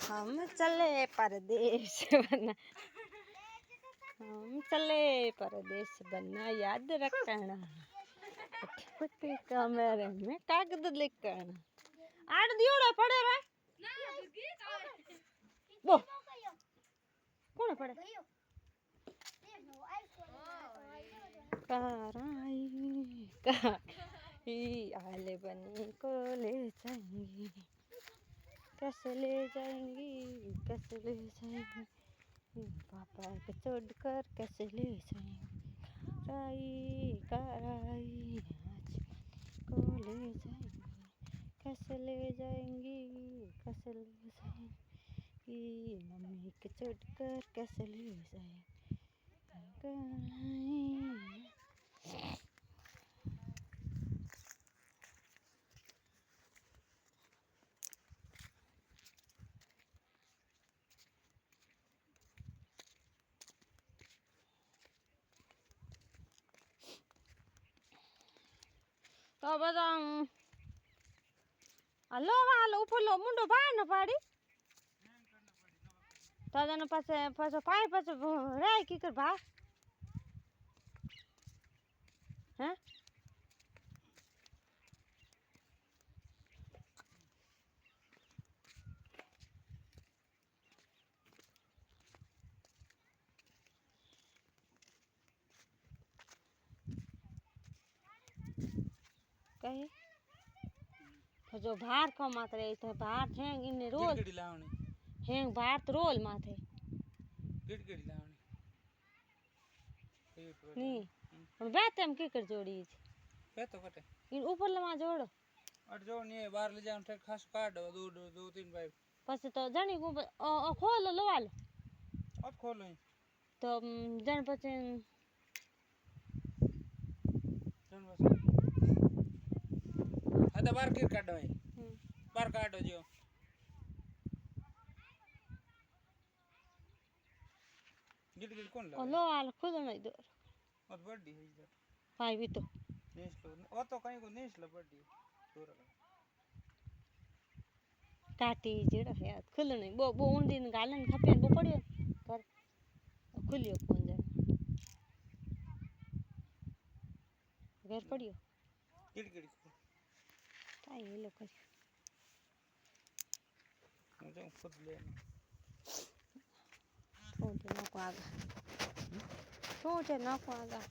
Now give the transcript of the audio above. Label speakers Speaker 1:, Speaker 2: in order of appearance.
Speaker 1: हम चले परदेश बना, हम चले परदेश बना याद रखना, पट्टी कमरे में कागज लिखना। आड़ दियोड़ा पड़े रे बो कौन पड़े कराई आले बनी को ले जाएंगी, कैसे ले जाएंगी, कैसे ले जाएंगी, पापा को छोड़कर कैसे ले जाएंगी, राई कराई आज को ले जाएंगी, कैसे ले जाएंगी, कैसे ले जाएंगी, मम्मी को छोड़कर कैसे ले जाएंगी। તો બધા હલો હાલો ઉપરલો મુંડો બહાર ન પાડી તો તને પાસે પાછો પાય પાછો રાય કીકર ભા હે कहे तो जो भार को मात रही तो भार हेंग इने रोल
Speaker 2: गिड़गिड़ी लावणी
Speaker 1: हेंग भार तो रोल माथे
Speaker 2: गिड़गिड़ी लावणी
Speaker 1: नी पण बात हम की कर जोड़ी
Speaker 2: पे तो कटे
Speaker 1: इन ऊपर लमा जोड़ो
Speaker 2: अट जोड़नी है बाहर ले जाऊं ठेक खास काट दो दो तीन पाइप
Speaker 1: पछे तो जणी को खोलो लवाल
Speaker 2: अब खोलो
Speaker 1: तो जण पछे
Speaker 2: जन बस आता बाहर की काटो है बाहर काटो जो गिड़गिड़ कौन ला
Speaker 1: लो आल खुद नहीं दो
Speaker 2: और बड़ी है इधर
Speaker 1: पाई भी तो
Speaker 2: नेस लो ओ तो कहीं को नेस लो बड़ी दूर लगा
Speaker 1: काटी जेड़ा है खुल नहीं बो बो उंडी ने गालन खपे बो पड़ियो कर खुलियो कोन जाने घर पड़ियो
Speaker 2: गिड़गिड़
Speaker 1: काई ये लो कर
Speaker 2: मुझे खुद ले
Speaker 1: छोटे ना को आगा छोटे ना को आगा